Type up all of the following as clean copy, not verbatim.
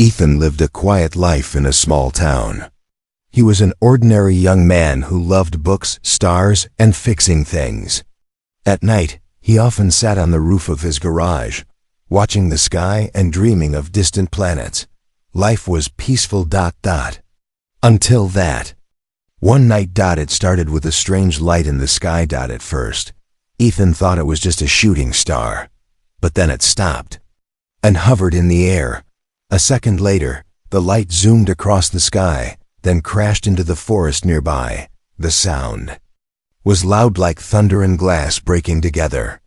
Ethan lived a quiet life in a small town. He was an ordinary young man who loved books, stars, and fixing things. At night, he often sat on the roof of his garage, watching the sky and dreaming of distant planets. Life was peaceful. Until that. One night. It started with a strange light in the sky. At first, Ethan thought it was just a shooting star. But then it stopped and hovered in the air. A second later, the light zoomed across the sky, then crashed into the forest nearby. The sound was loud, like thunder and glass breaking together.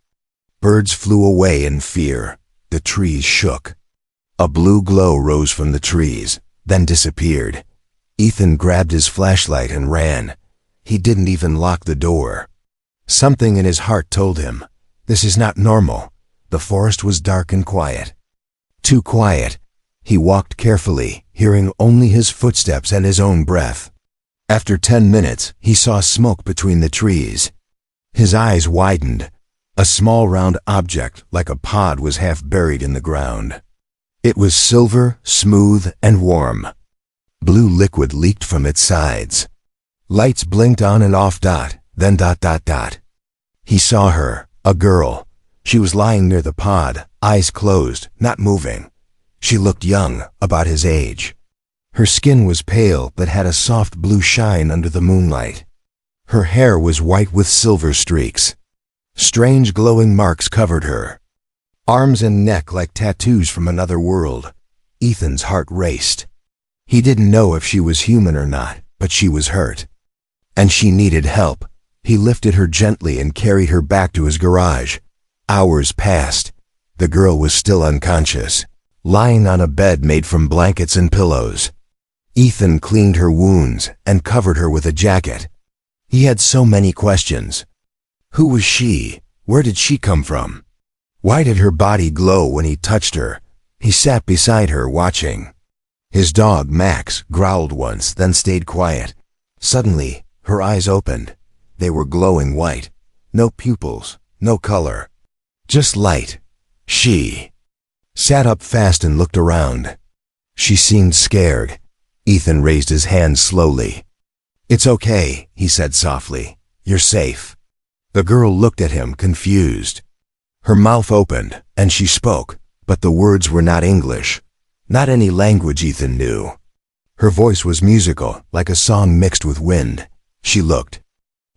Birds flew away in fear. The trees shook. A blue glow rose from the trees, then disappeared. Ethan grabbed his flashlight and ran. He didn't even lock the door. Something in his heart told him, this is not normal. The forest was dark and quiet. Too quiet. He walked carefully, hearing only his footsteps and his own breath. After 10 minutes, he saw smoke between the trees. His eyes widened. A small round object, like a pod, was half buried in the ground. It was silver, smooth, and warm. Blue liquid leaked from its sides. Lights blinked on and off. Then. He saw her, a girl. She was lying near the pod, eyes closed, not moving. She looked young, about his age. Her skin was pale but had a soft blue shine under the moonlight. Her hair was white with silver streaks. Strange glowing marks covered her. Arms and neck like tattoos from another world. Ethan's heart raced. He didn't know if she was human or not, but she was hurt. And she needed help. He lifted her gently and carried her back to his garage. Hours passed. The girl was still unconscious, lying on a bed made from blankets and pillows. Ethan cleaned her wounds and covered her with a jacket. He had so many questions. Who was she? Where did she come from? Why did her body glow when he touched her? He sat beside her, watching. His dog, Max, growled once, then stayed quiet. Suddenly, her eyes opened. They were glowing white. No pupils, no color. Just light. She sat up fast and looked around. She seemed scared. Ethan raised his hand slowly. "It's okay," he said softly. "You're safe." The girl looked at him, confused. Her mouth opened, and she spoke, but the words were not English. Not any language Ethan knew. Her voice was musical, like a song mixed with wind. She looked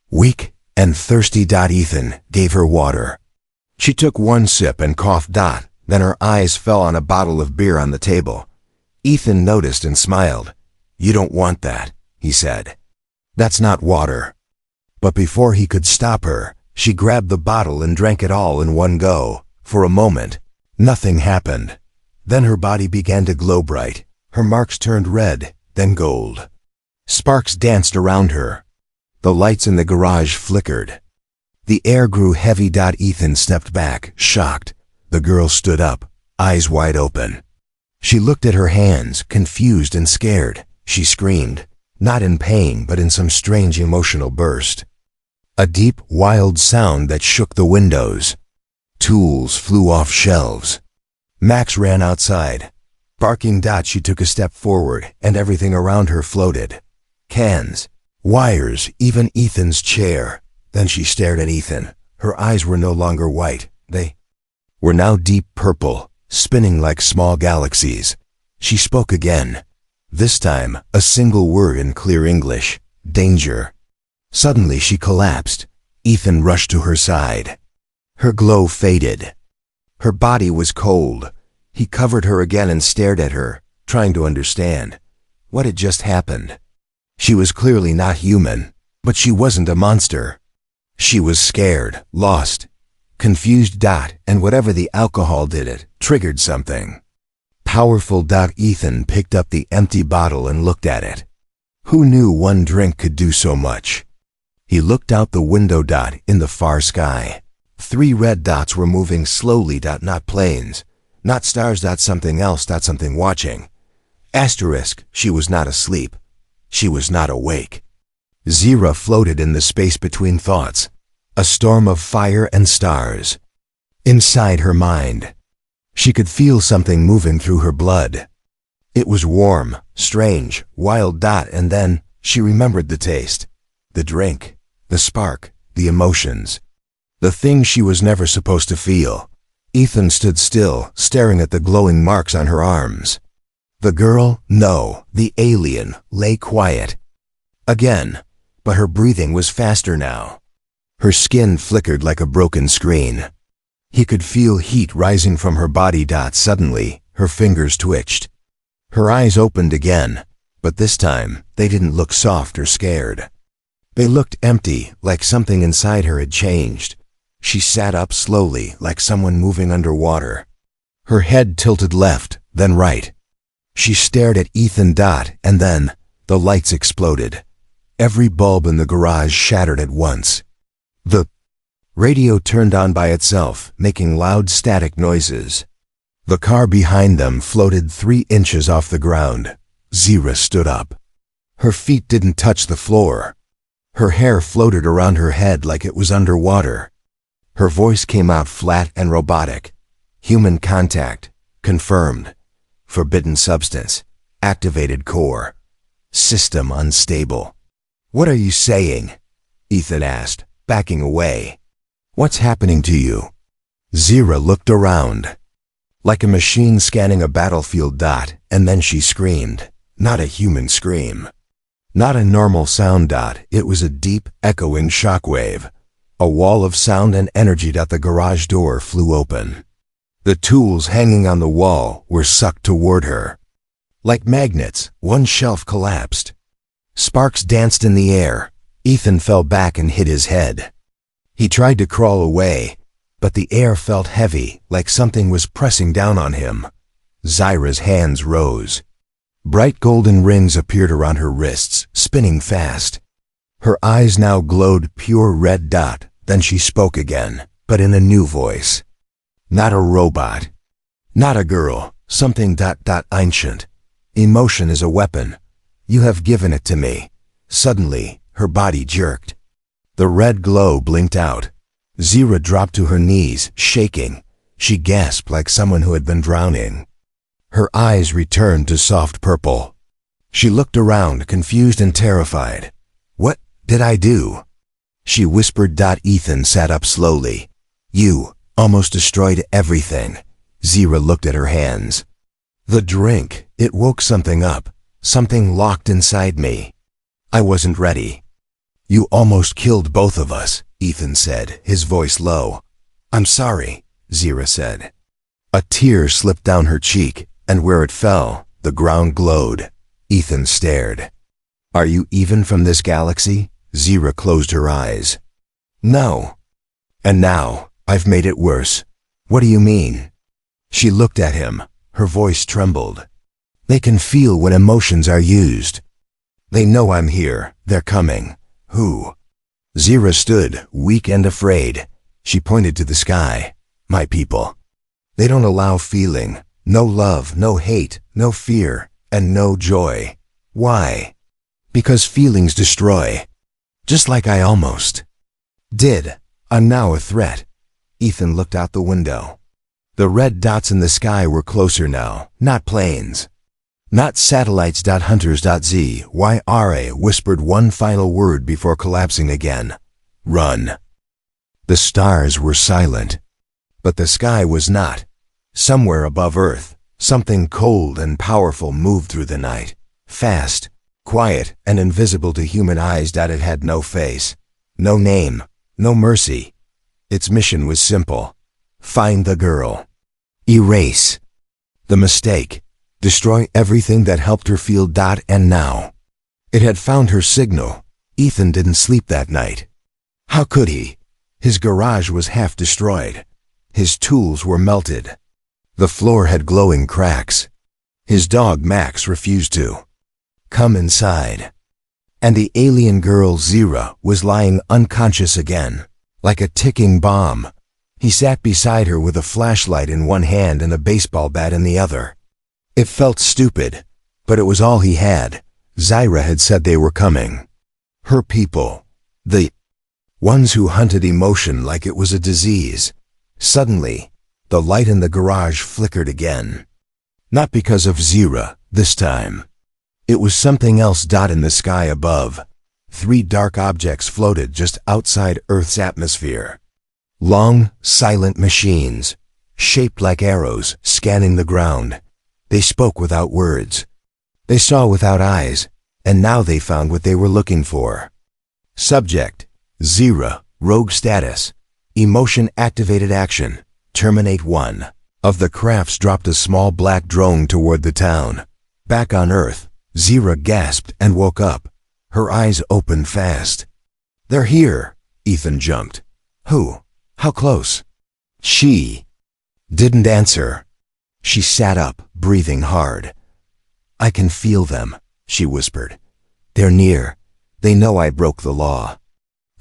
weak and thirsty. Ethan gave her water. She took one sip and coughed. Then her eyes fell on a bottle of beer on the table. Ethan noticed and smiled. "You don't want that," he said. "That's not water." But before he could stop her, she grabbed the bottle and drank it all in one go. For a moment, nothing happened. Then her body began to glow bright. Her marks turned red, then gold. Sparks danced around her. The lights in the garage flickered. The air grew heavy. Ethan stepped back, shocked. The girl stood up, eyes wide open. She looked at her hands, confused and scared. She screamed, not in pain but in some strange emotional burst. A deep, wild sound that shook the windows. Tools flew off shelves. Max ran outside. Barking. She took a step forward, and everything around her floated. Cans, wires, even Ethan's chair. Then she stared at Ethan. Her eyes were no longer white. They were now deep purple, spinning like small galaxies. She spoke again. This time, a single word in clear English. Danger. Suddenly she collapsed. Ethan rushed to her side. Her glow faded. Her body was cold. He covered her again and stared at her, trying to understand. What had just happened? She was clearly not human, but she wasn't a monster. She was scared, lost, confused. And whatever the alcohol did, it triggered something powerful. Ethan picked up the empty bottle and looked at it. Who knew one drink could do so much? He looked out the window. In the far sky, 3 red dots were moving slowly. Not planes, not stars. Something else. Something watching. Asterisk. She was not asleep. She was not awake. Zira floated in the space between thoughts, a storm of fire and stars. Inside her mind, she could feel something moving through her blood. It was warm, strange, wild. And then she remembered the taste, the drink, the spark, the emotions, the things she was never supposed to feel. Ethan stood still, staring at the glowing marks on her arms. The girl, no, the alien, lay quiet. Again, but her breathing was faster now. Her skin flickered like a broken screen. He could feel heat rising from her body. Suddenly, her fingers twitched. Her eyes opened again, but this time, they didn't look soft or scared. They looked empty, like something inside her had changed. She sat up slowly, like someone moving underwater. Her head tilted left, then right. She stared at Ethan. And then, the lights exploded. Every bulb in the garage shattered at once. The radio turned on by itself, making loud static noises. The car behind them floated 3 inches off the ground. Zira stood up. Her feet didn't touch the floor. Her hair floated around her head like it was underwater. Her voice came out flat and robotic. Human contact. Confirmed. Forbidden substance. Activated core. System unstable. "What are you saying?" Ethan asked, backing away. "What's happening to you?" Zira looked around. Like a machine scanning a battlefield. And then she screamed. Not a human scream. Not a normal sound. It was a deep, echoing shockwave. A wall of sound and energy. The garage door flew open. The tools hanging on the wall were sucked toward her. Like magnets, one shelf collapsed. Sparks danced in the air. Ethan fell back and hit his head. He tried to crawl away, but the air felt heavy, like something was pressing down on him. Zira's hands rose. Bright golden rings appeared around her wrists, spinning fast. Her eyes now glowed pure red. Then she spoke again, but in a new voice. Not a robot. Not a girl. Something. Ancient. Emotion is a weapon. You have given it to me. Suddenly, her body jerked. The red glow blinked out. Zira dropped to her knees, shaking. She gasped like someone who had been drowning. Her eyes returned to soft purple. She looked around, confused and terrified. "What did I do?" She whispered. Ethan sat up slowly. "You almost destroyed everything." Zira looked at her hands. "The drink, it woke something up. Something locked inside me. I wasn't ready." "You almost killed both of us," Ethan said, his voice low. "I'm sorry," Zira said. A tear slipped down her cheek, and where it fell, the ground glowed. Ethan stared. "Are you even from this galaxy?" Zira closed her eyes. "No." "And now, I've made it worse." "What do you mean?" She looked at him. Her voice trembled. "They can feel when emotions are used. They know I'm here. They're coming." "Who?" Zira stood, weak and afraid. She pointed to the sky. "My people. They don't allow feeling. No love, no hate, no fear, and no joy. Why? Because feelings destroy. Just like I almost did. I'm now a threat." Ethan looked out the window. The red dots in the sky were closer now, not planes. Not satellites. Hunters. Zyra whispered one final word before collapsing again. "Run." The stars were silent. But the sky was not. Somewhere above Earth, something cold and powerful moved through the night. Fast, quiet, and invisible to human eyes. It had no face, no name, no mercy. Its mission was simple. Find the girl. Erase the mistake. Destroy everything that helped her feel. And now, it had found her signal. Ethan didn't sleep that night. How could he? His garage was half destroyed. His tools were melted. The floor had glowing cracks. His dog Max refused to come inside. And the alien girl Zira was lying unconscious again, like a ticking bomb. He sat beside her with a flashlight in one hand and a baseball bat in the other. It felt stupid, but it was all he had. Zira had said they were coming. Her people. The ones who hunted emotion like it was a disease. Suddenly, the light in the garage flickered again. Not because of Zira. This time, it was something else. In the sky above, 3 dark objects floated just outside Earth's atmosphere. Long, silent machines, shaped like arrows, scanning the ground. They spoke without words. They saw without eyes, and now they found what they were looking for. Subject: Zira, rogue status, emotion activated action, terminate 1. Of the crafts dropped a small black drone toward the town. Back on Earth, Zira gasped and woke up. Her eyes opened fast. "They're here," Ethan jumped. "Who? How close?" She didn't answer. She sat up, breathing hard. "I can feel them," she whispered. "They're near. They know I broke the law.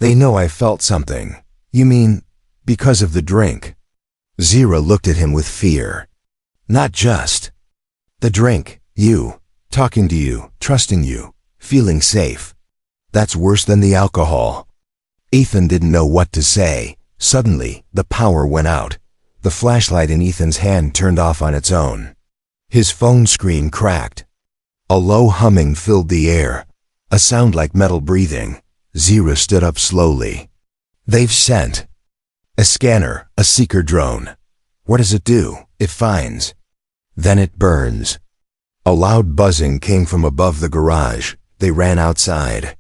They know I felt something." "You mean, because of the drink?" Zira looked at him with fear. "Not just the drink. You. Talking to you, trusting you, feeling safe. That's worse than the alcohol." Ethan didn't know what to say. Suddenly, the power went out. The flashlight in Ethan's hand turned off on its own. His phone screen cracked. A low humming filled the air, a sound like metal breathing. Zira stood up slowly. "They've sent a scanner, a seeker drone. What does it do?" "It finds. Then it burns." A loud buzzing came from above the garage. They ran outside.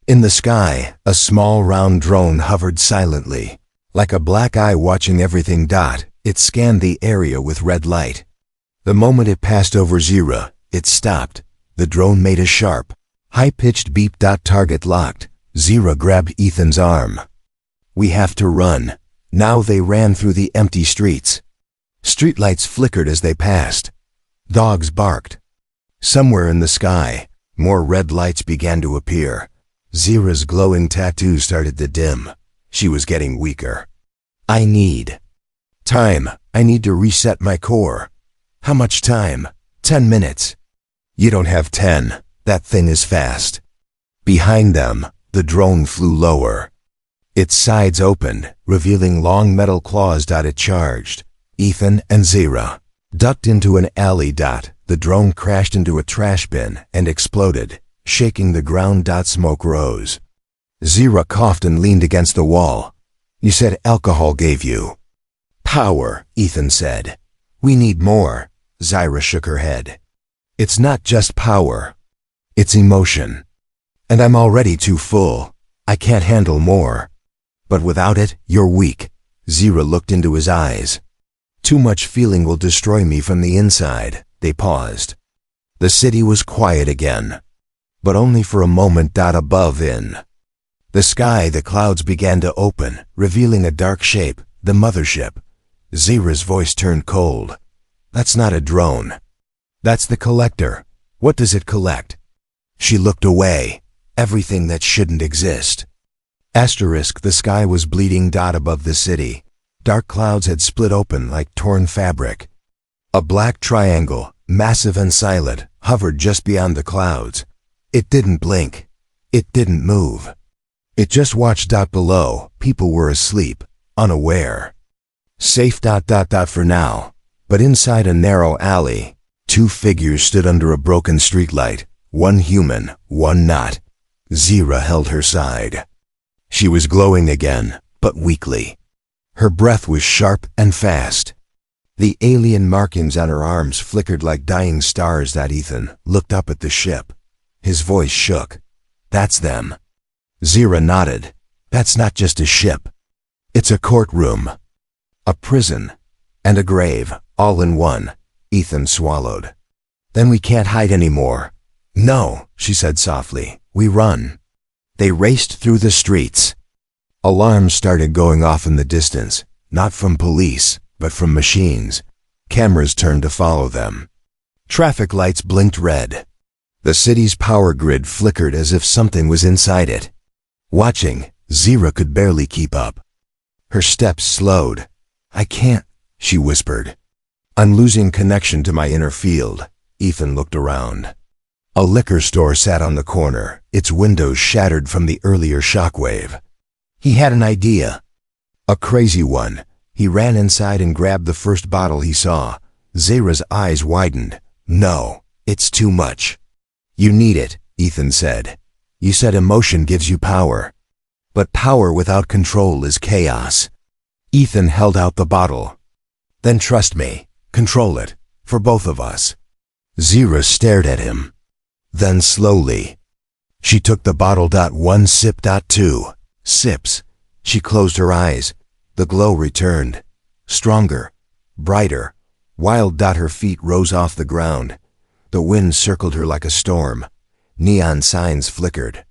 In the sky, a small round drone hovered silently. Like a black eye watching everything. It scanned the area with red light. The moment it passed over Zira, it stopped. The drone made a sharp, high-pitched beep. Target locked. Zira grabbed Ethan's arm. "We have to run." Now they ran through the empty streets. Streetlights flickered as they passed. Dogs barked. Somewhere in the sky, more red lights began to appear. Zira's glowing tattoo started to dim. She was getting weaker. "I need time. I need to reset my core." "How much time?" 10 minutes. "You don't have 10. That thing is fast." Behind them, the drone flew lower. Its sides opened, revealing long metal claws. It charged. Ethan and Zira ducked into an alley. The drone crashed into a trash bin and exploded, shaking the ground. Smoke rose. Zira coughed and leaned against the wall. "You said alcohol gave you power," Ethan said. "We need more." Zira shook her head. "It's not just power. It's emotion. And I'm already too full. I can't handle more." "But without it, you're weak." Zira looked into his eyes. "Too much feeling will destroy me from the inside." They paused. The city was quiet again, but only for a moment. Above in the sky, the clouds began to open, revealing a dark shape, the mothership. Zira's voice turned cold. "That's not a drone. That's the collector. What does it collect?" She looked away. "Everything that shouldn't exist." The sky was bleeding. Above the city, dark clouds had split open like torn fabric. A black triangle, massive and silent, hovered just beyond the clouds. It didn't blink. It didn't move. It just watched. Below, people were asleep, unaware. Safe. For now. But inside a narrow alley, 2 figures stood under a broken streetlight, one human, one not. Zira held her side. She was glowing again, but weakly. Her breath was sharp and fast. The alien markings on her arms flickered like dying stars. Ethan looked up at the ship. His voice shook. "That's them." Zira nodded. "That's not just a ship. It's a courtroom, a prison, and a grave, all in one." Ethan swallowed. "Then we can't hide anymore." "No," she said softly. "We run." They raced through the streets. Alarms started going off in the distance, not from police, but from machines. Cameras turned to follow them. Traffic lights blinked red. The city's power grid flickered as if something was inside it. Watching, Zira could barely keep up. Her steps slowed. "I can't," she whispered. "I'm losing connection to my inner field." Ethan looked around. A liquor store sat on the corner, its windows shattered from the earlier shockwave. He had an idea. A crazy one. He ran inside and grabbed the first bottle he saw. Zira's eyes widened. "No, It's too much. You need it, Ethan said. You said emotion gives you power. But power without control is chaos. Ethan held out the bottle. Then trust me, control it, for both of us. Zira stared at him. Then slowly, she took the bottle. 1 sip. 2 sips. She closed her eyes. The glow returned. Stronger, brighter, wild. Her feet rose off the ground. The wind circled her like a storm. Neon signs flickered.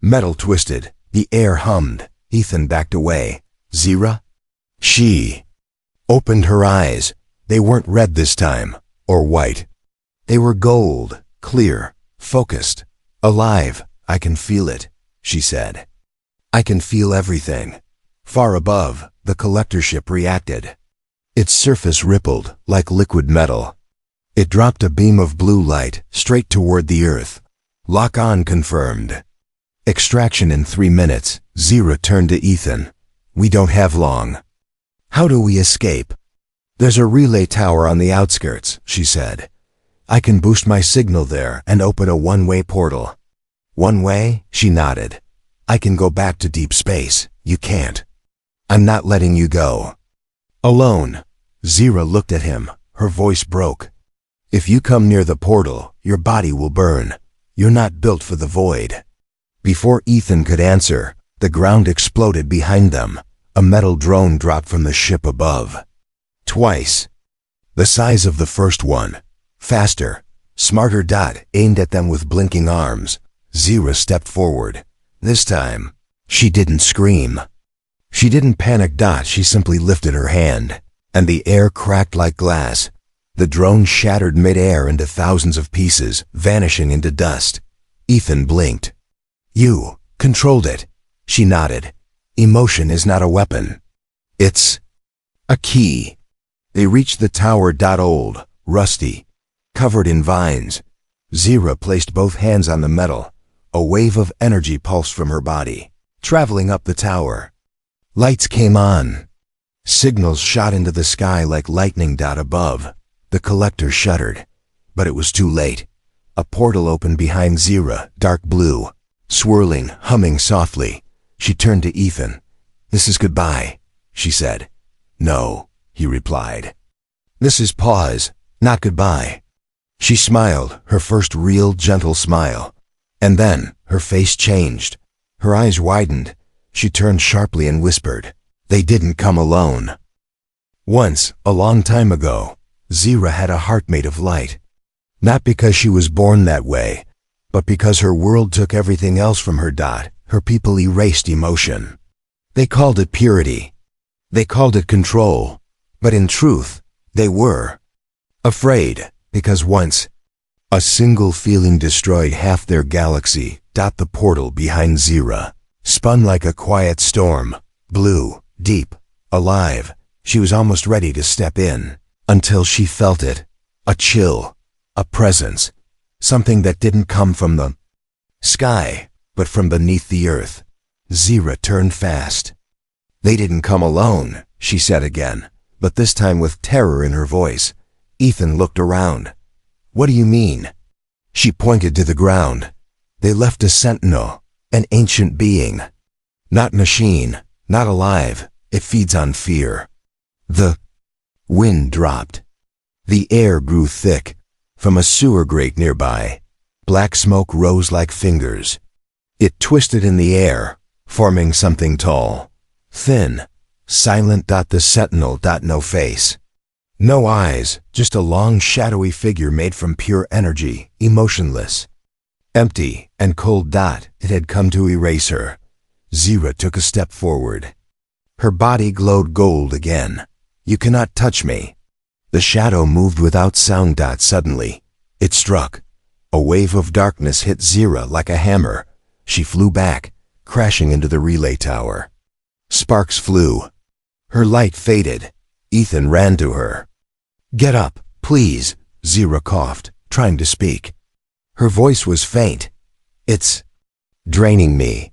Metal twisted. The air hummed. Ethan backed away. Zira? She opened her eyes. They weren't red this time, or white. They were gold, clear, focused, alive. I can feel it, she said. I can feel everything. Far above, the collector ship reacted. Its surface rippled like liquid metal. It dropped a beam of blue light straight toward the Earth. Lock on confirmed. Extraction in 3 minutes. Zira turned to Ethan. We don't have long. How do we escape? There's a relay tower on the outskirts, she said. I can boost my signal there and open a one-way portal. One way? She nodded. I can go back to deep space. You can't. I'm not letting you go. Alone. Zira looked at him. Her voice broke. If you come near the portal, your body will burn. You're not built for the void. Before Ethan could answer, the ground exploded behind them. A metal drone dropped from the ship above. Twice. The size of the first one. Faster, smarter. Aimed at them with blinking arms. Zira stepped forward. This time, she didn't scream. She didn't panic. She simply lifted her hand, and the air cracked like glass. The drone shattered mid-air into thousands of pieces, vanishing into dust. Ethan blinked. You controlled it. She nodded. Emotion is not a weapon. It's a key. They reached the tower. Old, rusty, covered in vines. Zira placed both hands on the metal. A wave of energy pulsed from her body, traveling up the tower. Lights came on. Signals shot into the sky like lightning. Above, the collector shuddered. But it was too late. A portal opened behind Zira, dark blue, swirling, humming softly. She turned to Ethan. This is goodbye, she said. No, he replied. This is pause, not goodbye. She smiled, her first real gentle smile. And then, her face changed. Her eyes widened. She turned sharply and whispered, They didn't come alone. Once, a long time ago, Zira had a heart made of light. Not because she was born that way, but because her world took everything else from her. Her people erased emotion. They called it purity. They called it control. But in truth, they were afraid, because once, a single feeling destroyed half their galaxy. The portal behind Zira spun like a quiet storm, blue, deep, alive. She was almost ready to step in, until she felt it. A chill, a presence, something that didn't come from the sky, but from beneath the earth. Zira turned fast. They didn't come alone, she said again, but this time with terror in her voice. Ethan looked around. What do you mean? She pointed to the ground. They left a sentinel, an ancient being. Not machine, not alive. It feeds on fear. The wind dropped. The air grew thick. From a sewer grate nearby, black smoke rose like fingers. It twisted in the air, forming something tall, thin, silent. The sentinel. No face. No eyes, just a long shadowy figure made from pure energy, emotionless. Empty and cold. It had come to erase her. Zira took a step forward. Her body glowed gold again. You cannot touch me. The shadow moved without sound. Suddenly, it struck. A wave of darkness hit Zira like a hammer. She flew back, crashing into the relay tower. Sparks flew. Her light faded. Ethan ran to her. Get up, please, Zira coughed, trying to speak. Her voice was faint. It's draining me.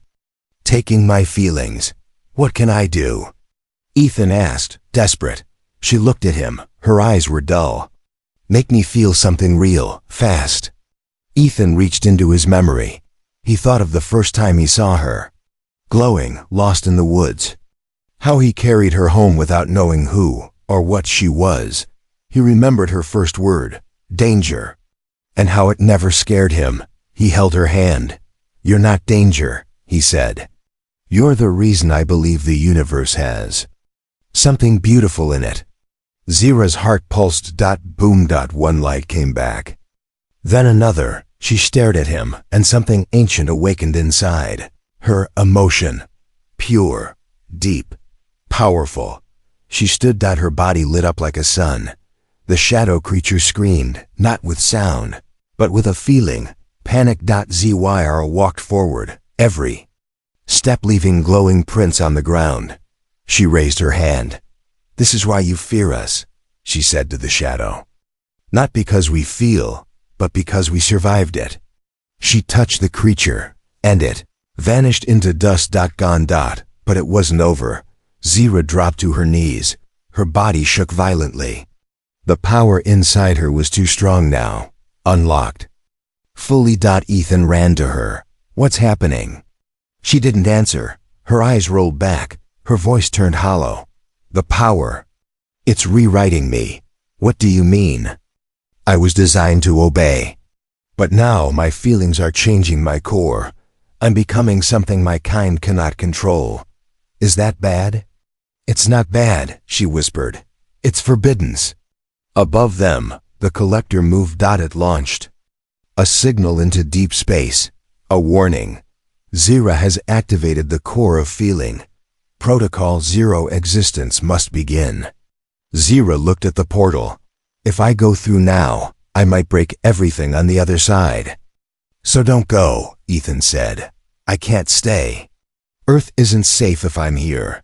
Taking my feelings. What can I do? Ethan asked, desperate. She looked at him. Her eyes were dull. Make me feel something real, fast. Ethan reached into his memory. He thought of the first time he saw her. Glowing, lost in the woods. How he carried her home without knowing who or what she was. He remembered her first word, danger. And how it never scared him. He held her hand. You're not danger, he said. You're the reason I believe the universe has something beautiful in it. Zira's heart pulsed. Boom. One light came back. Then another. She stared at him, and something ancient awakened inside. Her emotion. Pure, deep, powerful. She stood. Her body lit up like a sun. The shadow creature screamed, not with sound, but with a feeling. Panic. Zyra walked forward, every step leaving glowing prints on the ground. She raised her hand. This is why you fear us, she said to the shadow. Not because we feel, but because we survived it. She touched the creature, and it vanished into dust. Gone. But it wasn't over. Zyra dropped to her knees. Her body shook violently. The power inside her was too strong now. Unlocked. Fully. Ethan ran to her. What's happening? She didn't answer. Her eyes rolled back. Her voice turned hollow. The power. It's rewriting me. What do you mean? I was designed to obey. But now my feelings are changing my core. I'm becoming something my kind cannot control. Is that bad? It's not bad, she whispered. It's forbiddance. Above them, the collector moved. It launched. A signal into deep space. A warning. Zyra has activated the core of feeling. Protocol 0 existence must begin. Zyra looked at the portal. If I go through now, I might break everything on the other side. So don't go, Ethan said. I can't stay. Earth isn't safe if I'm here.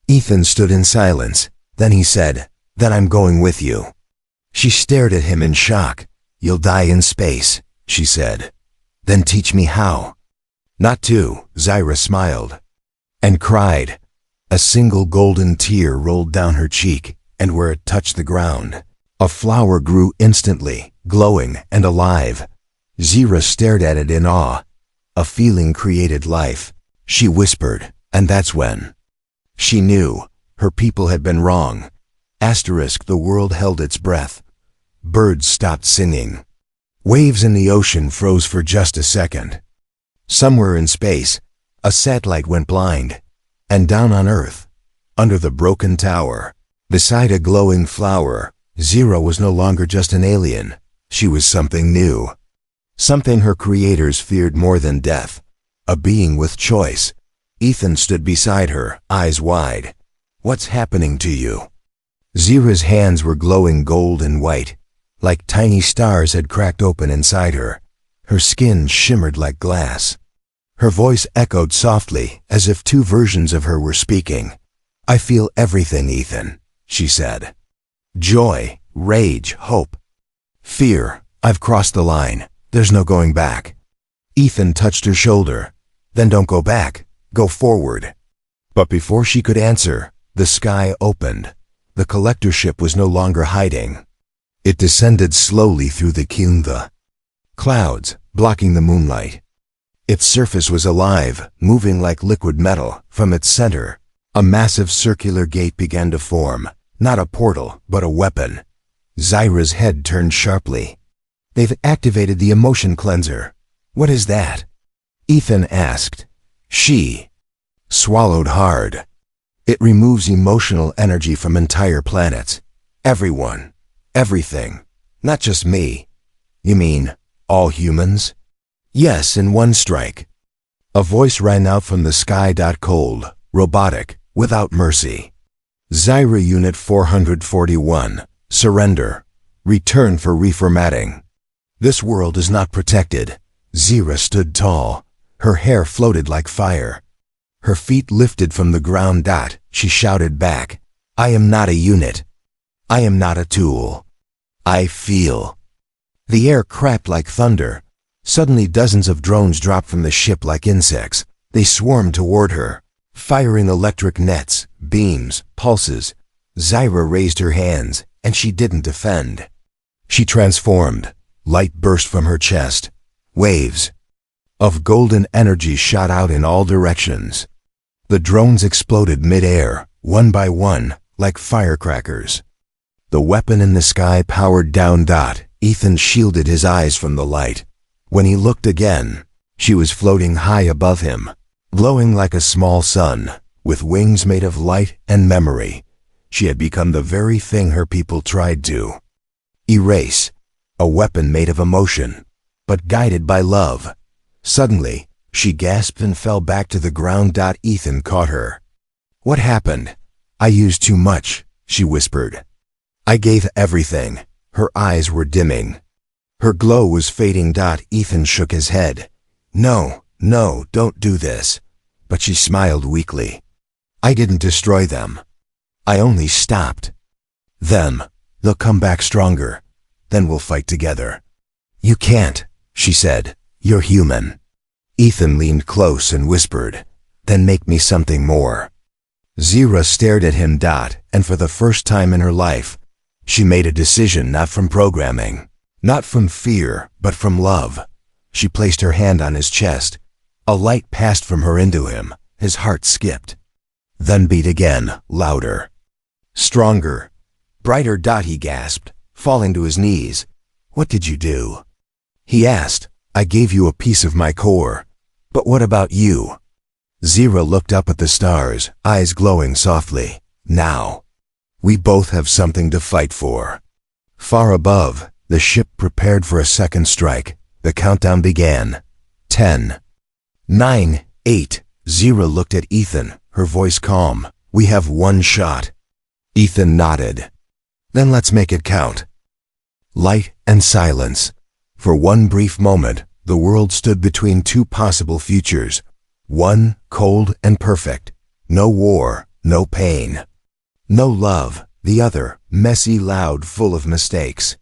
Ethan stood in silence. Then he said, then I'm going with you. She stared at him in shock. You'll die in space, she said. Then teach me how. Not to, Zyra smiled. And cried. A single golden tear rolled down her cheek, and where it touched the ground, a flower grew instantly, glowing and alive. Zyra stared at it in awe. A feeling created life. She whispered, and that's when she knew her people had been wrong. The world held its breath. Birds stopped singing. Waves in the ocean froze for just a second. Somewhere in space, a satellite went blind. And down on Earth, under the broken tower, beside a glowing flower, Zyra was no longer just an alien. She was something new. Something her creators feared more than death. A being with choice. Ethan stood beside her, eyes wide. What's happening to you? Zyra's hands were glowing gold and white, like tiny stars had cracked open inside her. Her skin shimmered like glass. Her voice echoed softly, as if two versions of her were speaking. I feel everything, Ethan, she said. Joy, rage, hope. Fear, I've crossed the line. There's no going back. Ethan touched her shoulder. Then don't go back, go forward. But before she could answer, the sky opened. The collector ship was no longer hiding. It descended slowly through the Kingda. Clouds, blocking the moonlight. Its surface was alive, moving like liquid metal. From its center, a massive circular gate began to form. Not a portal, but a weapon. Zyra's head turned sharply. They've activated the emotion cleanser. What is that? Ethan asked. She swallowed hard. It removes emotional energy from entire planets. Everyone. Everything. Not just me. You mean, all humans? Yes, in one strike. A voice rang out from the sky. Cold, robotic, without mercy. Zyra Unit 441. Surrender. Return for reformatting. This world is not protected. Zyra stood tall. Her hair floated like fire. Her feet lifted from the ground. She shouted back. I am not a unit. I am not a tool. I feel. The air cracked like thunder. Suddenly dozens of drones dropped from the ship like insects. They swarmed toward her, firing electric nets, beams, pulses. Zyra raised her hands, and she didn't defend. She transformed. Light burst from her chest. Waves of golden energy shot out in all directions. The drones exploded mid-air, one by one, like firecrackers. The weapon in the sky powered down. Ethan shielded his eyes from the light. When he looked again, she was floating high above him, glowing like a small sun, with wings made of light and memory. She had become the very thing her people tried to erase, a weapon made of emotion, but guided by love. Suddenly, she gasped and fell back to the ground. Ethan caught her. "What happened?" "I used too much," she whispered. "I gave everything." Her eyes were dimming. Her glow was fading. Ethan shook his head. No, don't do this." But she smiled weakly. "I didn't destroy them. I only stopped them. They'll come back stronger. Then we'll fight together." "You can't," she said. "You're human." Ethan leaned close and whispered, "Then make me something more." Zira stared at him. And for the first time in her life, she made a decision not from programming, not from fear, but from love. She placed her hand on his chest. A light passed from her into him. His heart skipped. Then beat again, louder. Stronger. Brighter. He gasped, falling to his knees. "What did you do?" He asked. "I gave you a piece of my core. But what about you?" Zira looked up at the stars, eyes glowing softly. "Now, we both have something to fight for." Far above, the ship prepared for a second strike. The countdown began. 10, 9, 8. Zira looked at Ethan, her voice calm. "We have one shot." Ethan nodded. "Then let's make it count." Light and silence. For one brief moment, the world stood between two possible futures. One cold and perfect. No war, no pain. No love. The other, messy, loud, full of mistakes.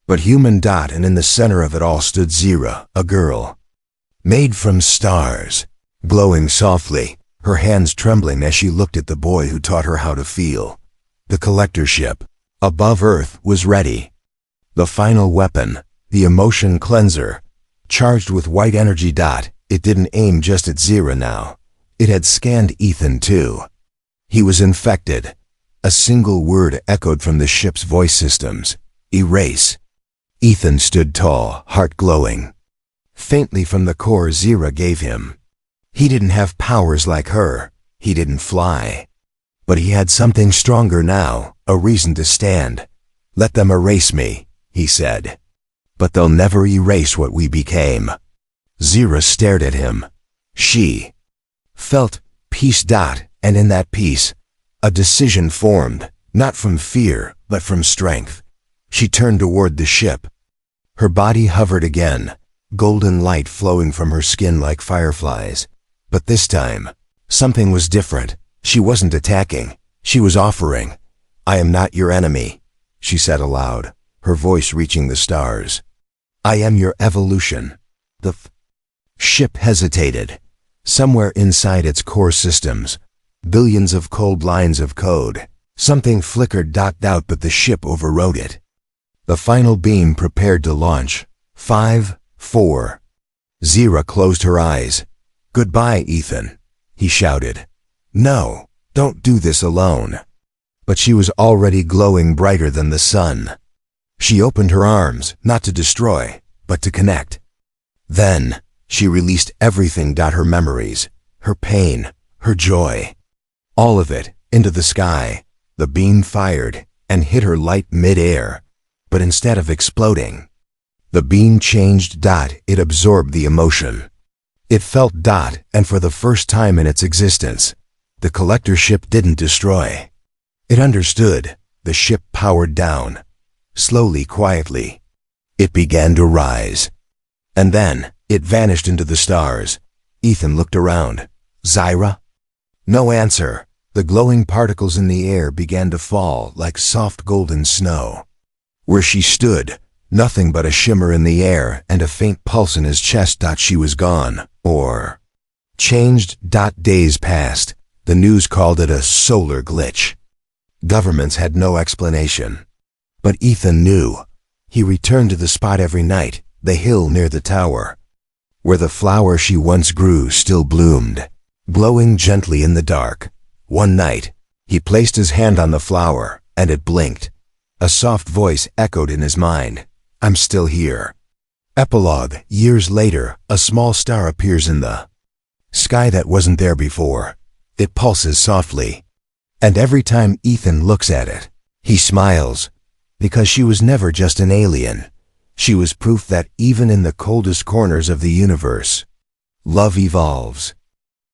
But human. And in the center of it all stood Zira, a girl. Made from stars. Glowing softly, her hands trembling as she looked at the boy who taught her how to feel. The collector ship, above Earth, was ready. The final weapon, the emotion cleanser, charged with white energy. It didn't aim just at Zira now. It had scanned Ethan too. He was infected. A single word echoed from the ship's voice systems. Erase. Ethan stood tall, heart glowing. Faintly from the core Zira gave him. He didn't have powers like her. He didn't fly. But he had something stronger now, a reason to stand. "Let them erase me," he said. "But they'll never erase what we became." Zira stared at him. She felt peace. And in that peace, a decision formed, not from fear, but from strength. She turned toward the ship. Her body hovered again, golden light flowing from her skin like fireflies. But this time, something was different. She wasn't attacking. She was offering. "I am not your enemy," she said aloud, her voice reaching the stars. "I am your evolution." The ship hesitated. Somewhere inside its core systems, billions of cold lines of code. Something flickered. But the ship overrode it. The final beam prepared to launch. 5, 4. Zira closed her eyes. "Goodbye, Ethan," he shouted. "No, don't do this alone." But she was already glowing brighter than the sun. She opened her arms, not to destroy, but to connect. Then, she released everything. Her memories, her pain, her joy. All of it, into the sky. The beam fired, and hit her light mid-air. But instead of exploding, the beam changed. It absorbed the emotion. It felt. And for the first time in its existence, the collector ship didn't destroy. It understood. The ship powered down. Slowly, quietly. It began to rise. And then, it vanished into the stars. Ethan looked around. "Zira?" No answer. The glowing particles in the air began to fall like soft golden snow. Where she stood, nothing but a shimmer in the air and a faint pulse in his chest. She was gone, or changed. Days passed. The news called it a solar glitch. Governments had no explanation. But Ethan knew. He returned to the spot every night, the hill near the tower, where the flower she once grew still bloomed, glowing gently in the dark. One night, he placed his hand on the flower, and it blinked. A soft voice echoed in his mind, "I'm still here." Epilogue. Years later, a small star appears in the sky that wasn't there before. It pulses softly, and every time Ethan looks at it, he smiles, because she was never just an alien. She was proof that even in the coldest corners of the universe, love evolves.